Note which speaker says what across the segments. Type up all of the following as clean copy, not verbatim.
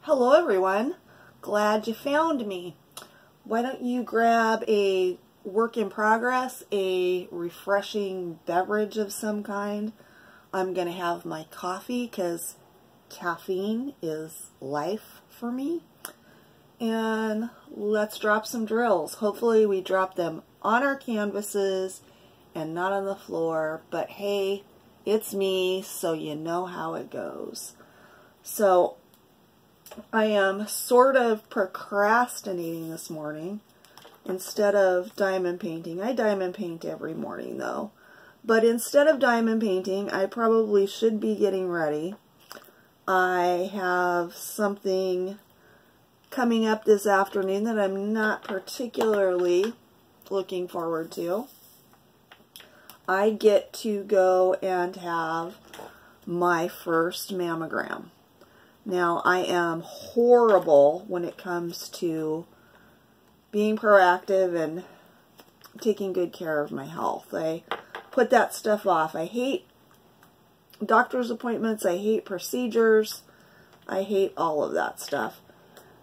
Speaker 1: Hello everyone, glad you found me. Why don't you grab a work in progress, a refreshing beverage of some kind. I'm going to have my coffee because caffeine is life for me. And let's drop some drills. Hopefully we drop them on our canvases and not on the floor, but hey, it's me, so you know how it goes. So I am sort of procrastinating this morning instead of diamond painting. I diamond paint every morning though. But instead of diamond painting, I probably should be getting ready. I have something coming up this afternoon that I'm not particularly looking forward to. I get to go and have my first mammogram. Now, I am horrible when it comes to being proactive and taking good care of my health. I put that stuff off. I hate doctor's appointments. I hate procedures. I hate all of that stuff.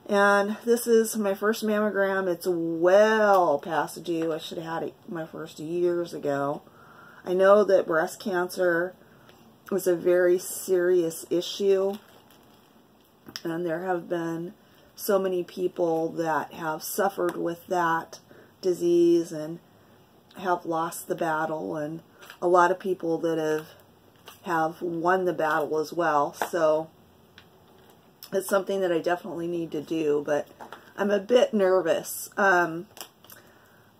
Speaker 1: And this is my first mammogram. It's well past due. I should have had it my first years ago. I know that breast cancer is a very serious issue. And there have been so many people that have suffered with that disease and have lost the battle, and a lot of people that have won the battle as well. So it's something that I definitely need to do, but I'm a bit nervous. I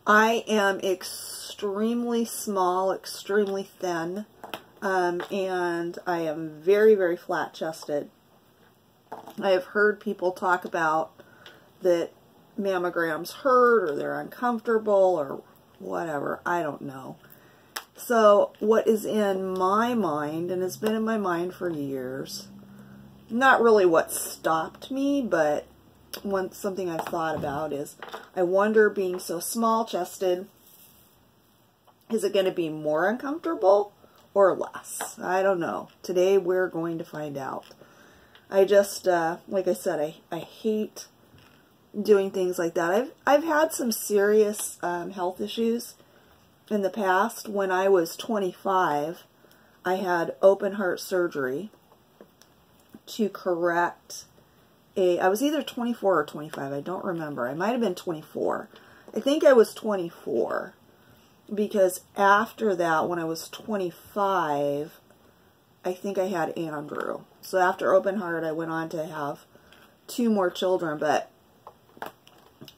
Speaker 1: am extremely small, extremely thin, and I am very, very flat-chested. I have heard people talk about that mammograms hurt or they're uncomfortable or whatever. I don't know. So what is in my mind, and has been in my mind for years, not really what stopped me, but something I've thought about is, I wonder, being so small-chested, is it going to be more uncomfortable or less? I don't know. Today we're going to find out. I just, like I said, I hate doing things like that. I've had some serious health issues in the past. When I was 25, I had open heart surgery to correct I was either 24 or 25, I don't remember. I might have been 24. I think I was 24, because after that, when I was 25, I think I had Andrew. So after open heart, I went on to have 2 more children, but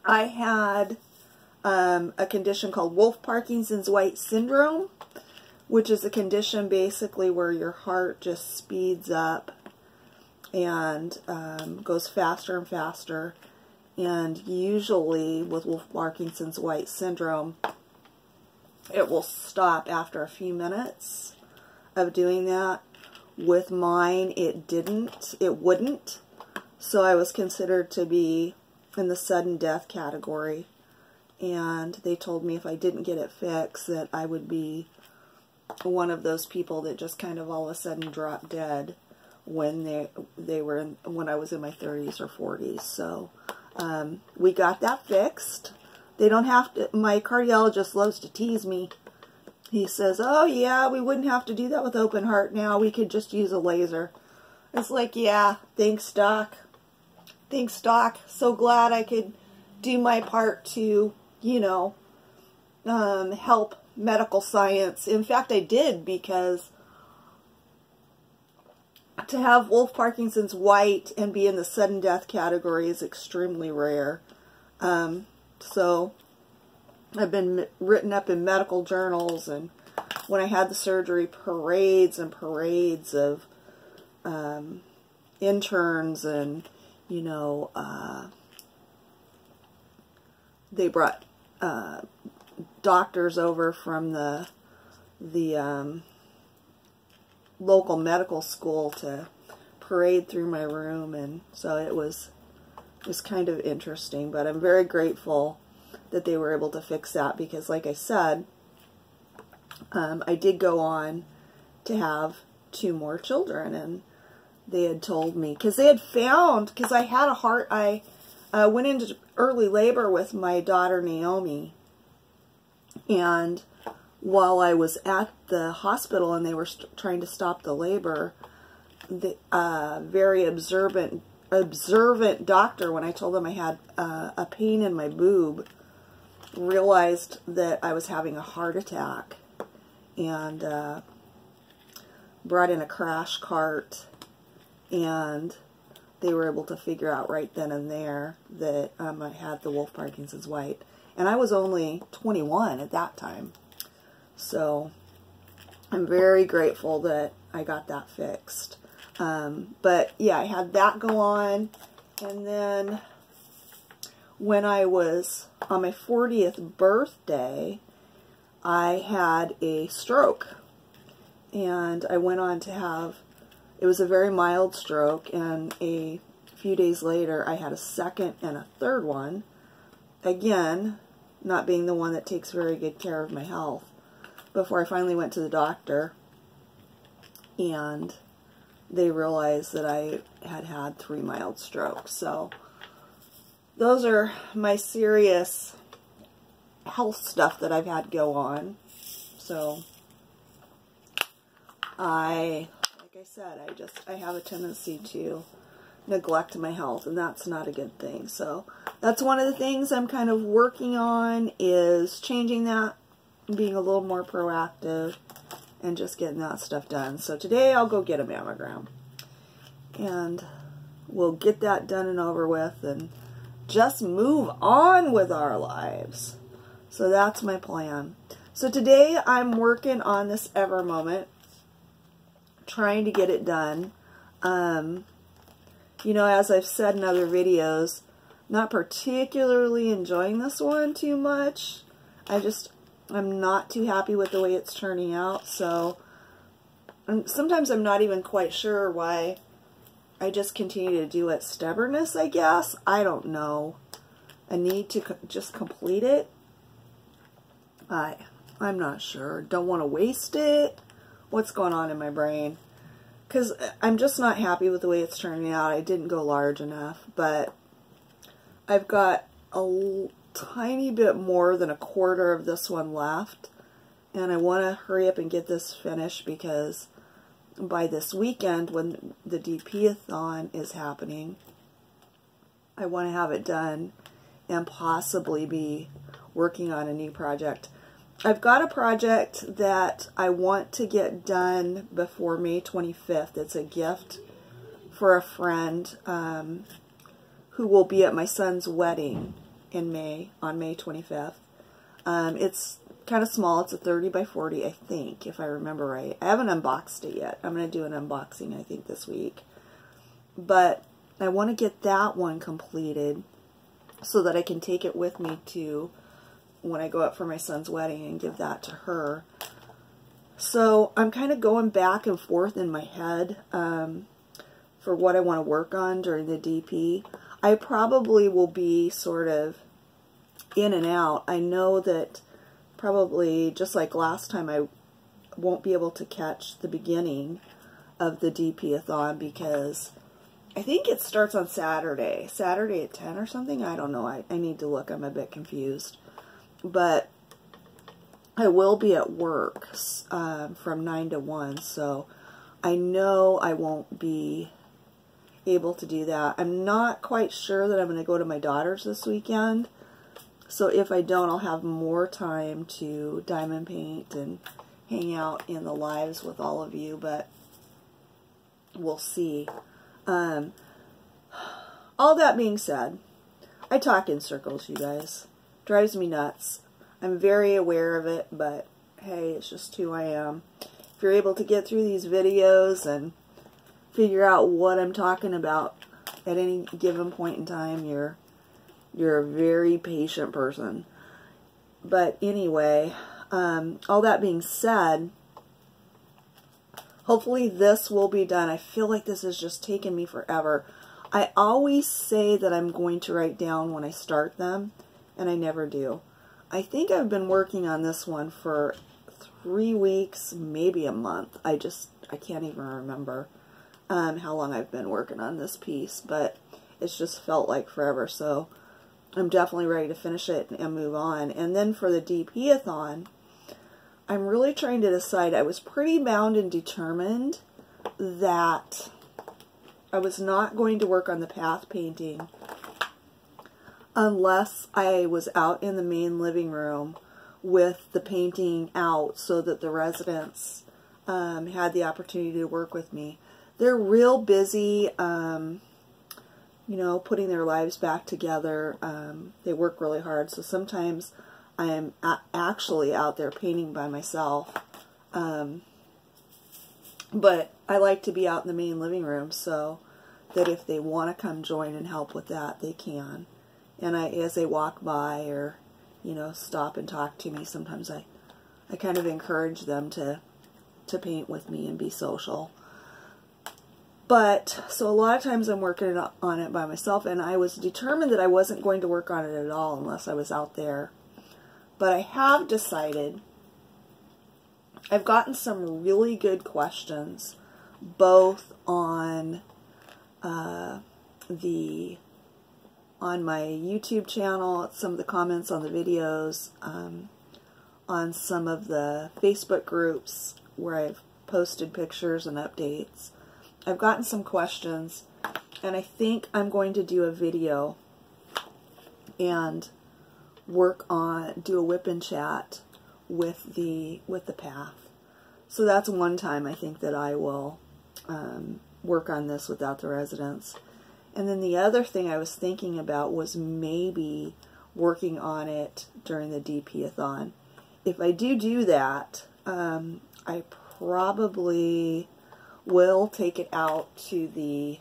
Speaker 1: I had a condition called Wolff-Parkinson's-White syndrome, which is a condition basically where your heart just speeds up and goes faster and faster. And usually with Wolff-Parkinson's-White syndrome, it will stop after a few minutes of doing that. With mine, it wouldn't. So I was considered to be in the sudden death category. And they told me if I didn't get it fixed, that I would be one of those people that just kind of all of a sudden dropped dead when when I was in my 30s or 40s. So we got that fixed. They don't have to. My cardiologist loves to tease me. He says, oh yeah, we wouldn't have to do that with open heart now. We could just use a laser. It's like, yeah, thanks, Doc. Thanks, Doc. So glad I could do my part to, you know, help medical science. In fact, I did, because to have Wolff-Parkinson's-White and be in the sudden death category is extremely rare. So I've been written up in medical journals, and when I had the surgery, parades and parades of interns, and, you know, they brought doctors over from the local medical school to parade through my room, and so it was kind of interesting. But I'm very grateful that they were able to fix that, because like I said, I did go on to have 2 more children, and they had told me, because they had found, because I had a heart, I went into early labor with my daughter Naomi, and while I was at the hospital and they were trying to stop the labor, the very observant doctor, when I told them I had a pain in my boob, realized that I was having a heart attack, and brought in a crash cart, and they were able to figure out right then and there that I had the Wolff Parkinson's White. And I was only 21 at that time. So I'm very grateful that I got that fixed. But yeah, I had that go on. And then when I was on my 40th birthday, I had a stroke. And I went on to have, it was a very mild stroke, and a few days later I had a second and a third one. Again, not being the one that takes very good care of my health, before I finally went to the doctor, and they realized that I had had 3 mild strokes. So those are my serious health stuff that I've had go on. So like I said, I have a tendency to neglect my health, and that's not a good thing. So that's one of the things I'm kind of working on, is changing that, being a little more proactive, and just getting that stuff done. So today I'll go get a mammogram, and we'll get that done and over with, and just move on with our lives. So that's my plan. So today I'm working on this Ever Moment, trying to get it done. You know, as I've said in other videos, not particularly enjoying this one too much. I'm not too happy with the way it's turning out. So sometimes I'm not even quite sure why I just continue to do it. Stubbornness, I guess. I don't know. A need to just complete it. I'm not sure. Don't want to waste it. What's going on in my brain? Because I'm just not happy with the way it's turning out. I didn't go large enough, but I've got a tiny bit more than a quarter of this one left, and I want to hurry up and get this finished, because by this weekend, when the DP-a-thon is happening, I want to have it done and possibly be working on a new project. I've got a project that I want to get done before May 25th. It's a gift for a friend who will be at my son's wedding in May, on May 25th. It's kind of small. It's a 30 by 40, I think, if I remember right. I haven't unboxed it yet. I'm going to do an unboxing, I think, this week. But I want to get that one completed so that I can take it with me to when I go up for my son's wedding and give that to her. So I'm kind of going back and forth in my head for what I want to work on during the DP. I probably will be sort of in and out. I know that probably, just like last time, I won't be able to catch the beginning of the DP-a-thon, because I think it starts on Saturday at 10 or something. I don't know. I need to look. I'm a bit confused. But I will be at work from 9 to 1, so I know I won't be able to do that. I'm not quite sure that I'm going to go to my daughter's this weekend, so if I don't, I'll have more time to diamond paint and hang out in the lives with all of you, but we'll see. All that being said, I talk in circles, you guys. Drives me nuts. I'm very aware of it, but hey, it's just who I am. If you're able to get through these videos and figure out what I'm talking about at any given point in time, you're a very patient person. But anyway, all that being said, hopefully this will be done. I feel like this has just taken me forever. I always say that I'm going to write down when I start them, and I never do. I think I've been working on this one for 3 weeks, maybe a month. I can't even remember. how long I've been working on this piece, but it's just felt like forever, so I'm definitely ready to finish it and move on. And then for the DP-a-thon, I'm really trying to decide. I was pretty bound and determined that I was not going to work on the path painting unless I was out in the main living room with the painting out so that the residents had the opportunity to work with me. They're real busy, you know, putting their lives back together. They work really hard, so sometimes I am actually out there painting by myself. But I like to be out in the main living room so that if they want to come join and help with that, they can. And as they walk by or, you know, stop and talk to me, sometimes I kind of encourage them to paint with me and be social. But, so a lot of times I'm working on it by myself, and I was determined that I wasn't going to work on it at all unless I was out there. But I have decided, I've gotten some really good questions, both on on my YouTube channel, some of the comments on the videos, on some of the Facebook groups where I've posted pictures and updates. I've gotten some questions, and I think I'm going to do a video and do a whip and chat with the path. So that's one time I think that I will work on this without the residents. And then the other thing I was thinking about was maybe working on it during the DP-a-thon. If I do that, I probably will take it out to the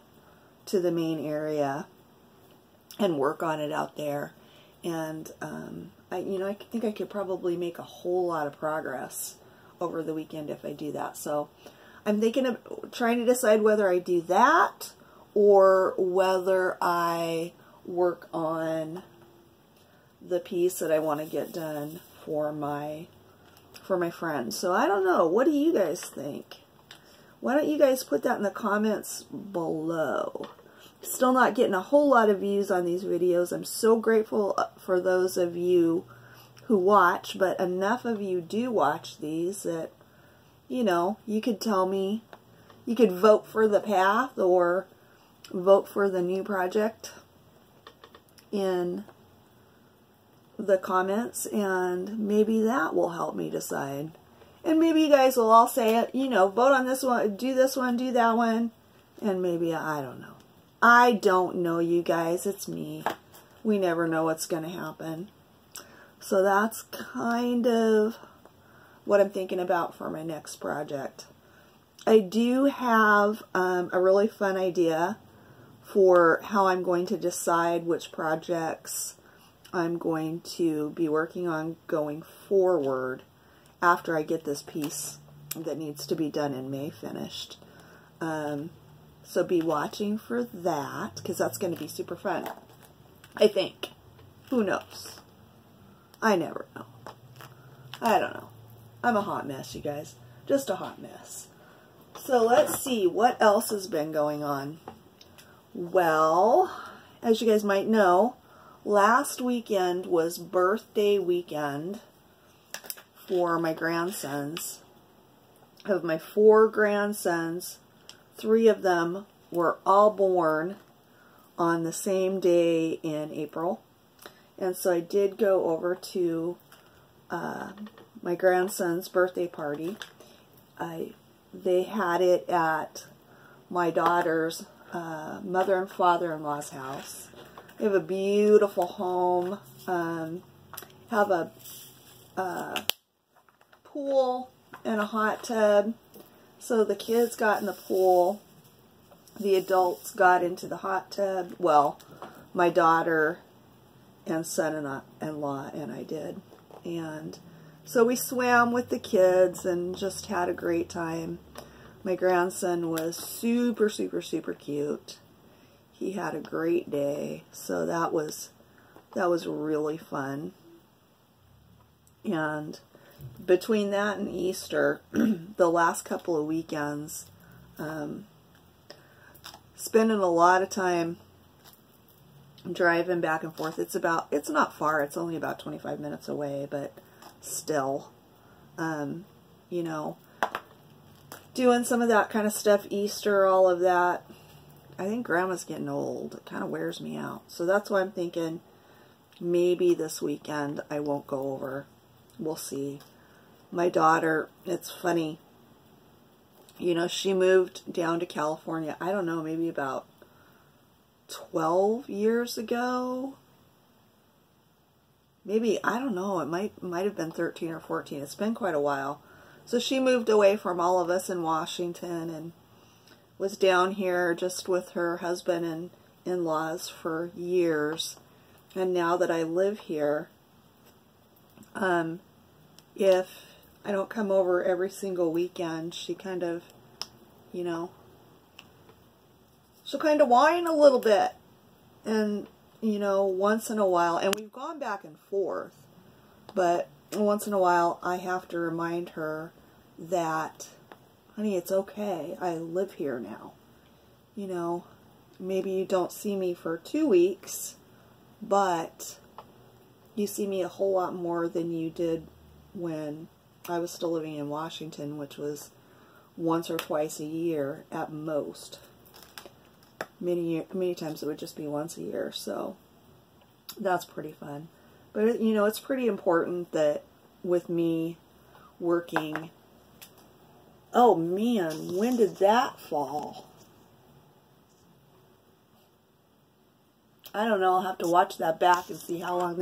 Speaker 1: main area and work on it out there. And I think I could probably make a whole lot of progress over the weekend if I do that. So I'm thinking of trying to decide whether I do that or whether I work on the piece that I want to get done for my friends. So I don't know. What do you guys think? Why don't you guys put that in the comments below? Still not getting a whole lot of views on these videos. I'm so grateful for those of you who watch, but enough of you do watch these that, you know, you could tell me, you could vote for the path or vote for the new project in the comments, and maybe that will help me decide. And maybe you guys will all say, you know, vote on this one, do that one, and maybe, I don't know. I don't know, you guys. It's me. We never know what's going to happen. So that's kind of what I'm thinking about for my next project. I do have a really fun idea for how I'm going to decide which projects I'm going to be working on going forward after I get this piece that needs to be done in May finished. So be watching for that, because that's going to be super fun, I think. Who knows? I never know. I don't know. I'm a hot mess, you guys. Just a hot mess. So let's see what else has been going on. Well, as you guys might know, last weekend was birthday weekend for my grandsons. Of my 4 grandsons, 3 of them were all born on the same day in April. And so I did go over to my grandson's birthday party. They had it at my daughter's mother and father-in-law's house. They have a beautiful home, have a pool and a hot tub. So the kids got in the pool, the adults got into the hot tub. Well, my daughter and son-in-law and I did. And so we swam with the kids and just had a great time. My grandson was super, super, super cute. He had a great day. So that was really fun. And between that and Easter, the last couple of weekends, spending a lot of time driving back and forth. It's not far. It's only about 25 minutes away, but still, you know, doing some of that kind of stuff, Easter, all of that. I think Grandma's getting old. It kind of wears me out. So that's why I'm thinking maybe this weekend I won't go over. We'll see. My daughter, it's funny, you know, she moved down to California, I don't know, maybe about 12 years ago. Maybe, I don't know, it might have been 13 or 14. It's been quite a while. So she moved away from all of us in Washington and was down here just with her husband and in-laws for years. And now that I live here, if I don't come over every single weekend, she kind of, you know, she'll kind of whine a little bit. And, you know, once in a while, and we've gone back and forth, but once in a while I have to remind her that, honey, it's okay. I live here now. You know, maybe you don't see me for 2 weeks, but you see me a whole lot more than you did when I was still living in Washington, which was once or twice a year at most. Many times it would just be once a year, so that's pretty fun. But, you know, it's pretty important that with me working... Oh, man, when did that fall? I don't know. I'll have to watch that back and see how long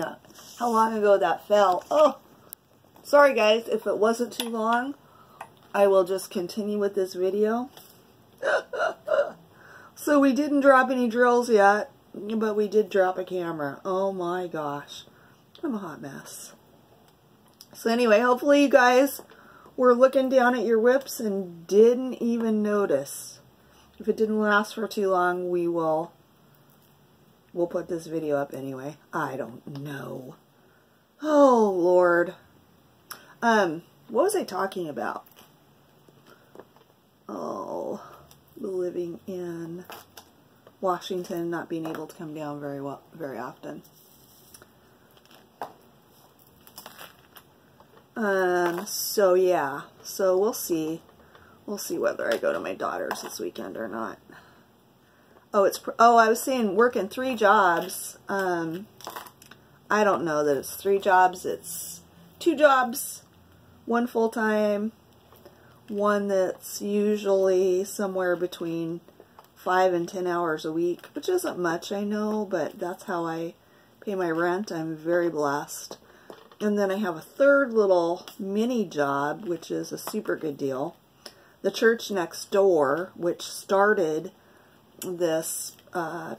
Speaker 1: ago that fell. Oh, sorry, guys. If it wasn't too long, I will just continue with this video. So we didn't drop any drills yet, but we did drop a camera. Oh, my gosh. I'm a hot mess. So anyway, hopefully you guys were looking down at your whips and didn't even notice. If it didn't last for too long, we'll put this video up anyway. I don't know. Oh, Lord. What was I talking about? Oh, living in Washington, not being able to come down very often. So yeah, so we'll see whether I go to my daughter's this weekend or not. Oh, I was saying working 3 jobs. I don't know that it's 3 jobs. It's 2 jobs, 1 full-time, 1 that's usually somewhere between 5 and 10 hours a week, which isn't much, I know, but that's how I pay my rent. I'm very blessed. And then I have a 3rd little mini job, which is a super good deal. The church next door, which started this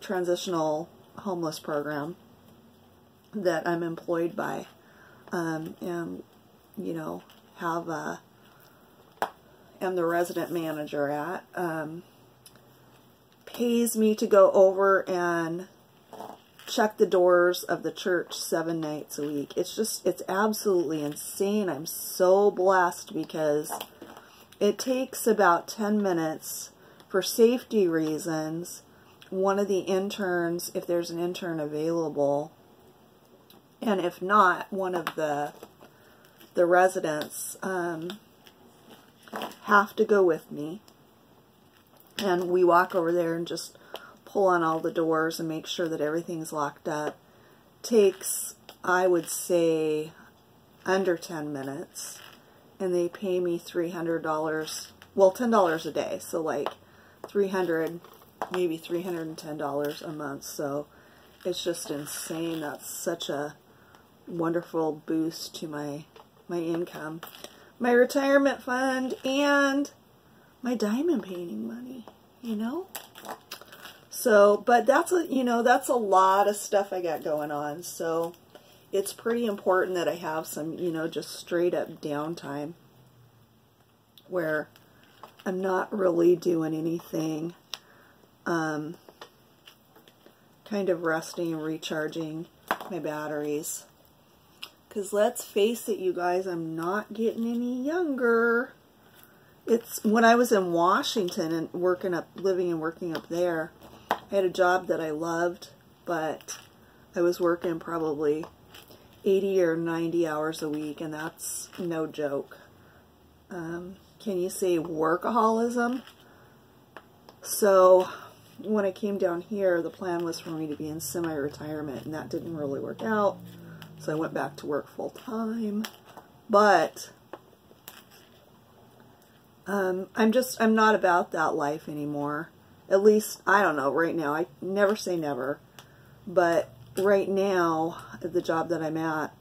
Speaker 1: transitional homeless program that I'm employed by, and, you know, am the resident manager at, pays me to go over and check the doors of the church 7 nights a week. It's absolutely insane. I'm so blessed because it takes about 10 minutes for safety reasons. One of the interns, if there's an intern available, and if not, one of the residents have to go with me. And we walk over there and just pull on all the doors and make sure that everything's locked up. Takes, I would say, under 10 minutes. And they pay me $300, well, $10 a day. So like $300, maybe $310 a month. So it's just insane. That's such a wonderful boost to my income. My retirement fund and my diamond painting money, you know? So, but that's a lot of stuff I got going on. So it's pretty important that I have some, you know, just straight up downtime where I'm not really doing anything, kind of resting and recharging my batteries. Because let's face it, you guys, I'm not getting any younger. It's when I was in Washington and living and working up there, I had a job that I loved, but I was working probably 80 or 90 hours a week, and that's no joke. Can you say workaholism? So when I came down here, the plan was for me to be in semi-retirement, and that didn't really work out. So I went back to work full-time. But I'm not about that life anymore. At least, I don't know, right now. I never say never. But right now, at the job that I'm at,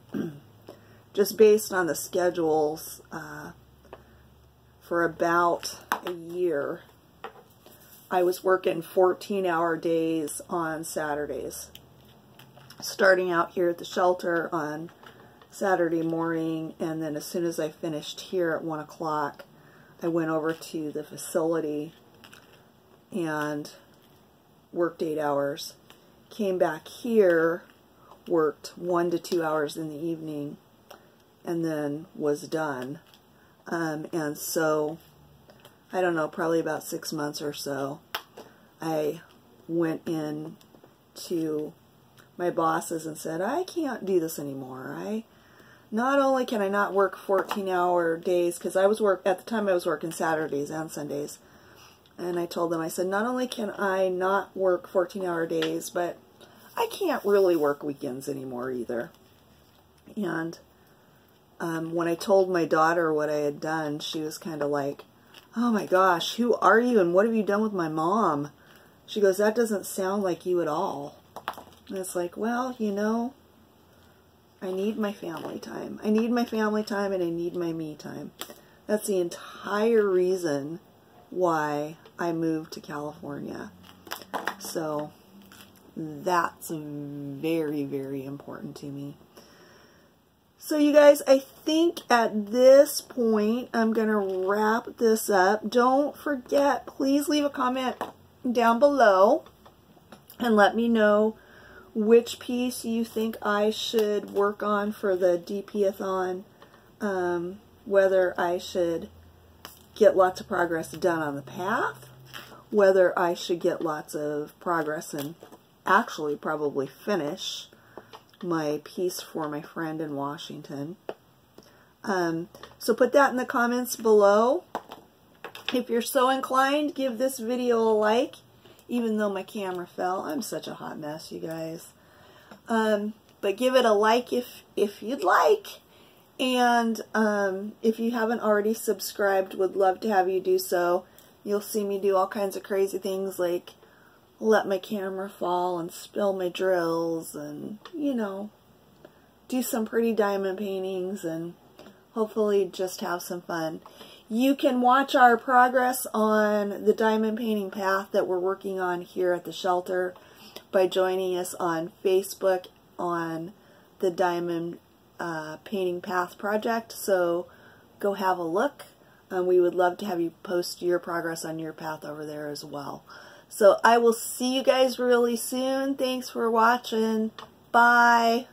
Speaker 1: just based on the schedules, for about a year, I was working 14-hour days on Saturdays. Starting out here at the shelter on Saturday morning, and then as soon as I finished here at 1 o'clock, I went over to the facility and worked 8 hours. Came back here, worked 1 to 2 hours in the evening, and then was done. And so, I don't know, probably about 6 months or so, I went in to my bosses and said, I can't do this anymore. Not only can I not work 14-hour days, because at the time I was working Saturdays and Sundays, and I told them, I said, not only can I not work 14-hour days, but I can't really work weekends anymore either. And when I told my daughter what I had done, she was kind of like, oh my gosh, who are you and what have you done with my mom? She goes, that doesn't sound like you at all. And it's like, well, you know, I need my family time. I need my family time and I need my me time. That's the entire reason why I moved to California. So that's very, very important to me. So you guys, I think at this point I'm going to wrap this up. Don't forget, please leave a comment down below and let me know which piece you think I should work on for the DP-a-thon, whether I should get lots of progress done on the path, whether I should get lots of progress and actually probably finish my piece for my friend in Washington. So put that in the comments below. If you're so inclined, give this video a like. Even though my camera fell, I'm such a hot mess, you guys. But give it a like if you'd like. And if you haven't already subscribed, would love to have you do so. You'll see me do all kinds of crazy things like let my camera fall and spill my drills and, you know, do some pretty diamond paintings and hopefully just have some fun. You can watch our progress on the diamond painting path that we're working on here at the shelter by joining us on Facebook on the Diamond Painting Path Project. So go have a look. We would love to have you post your progress on your path over there as well. So I will see you guys really soon. Thanks for watching. Bye.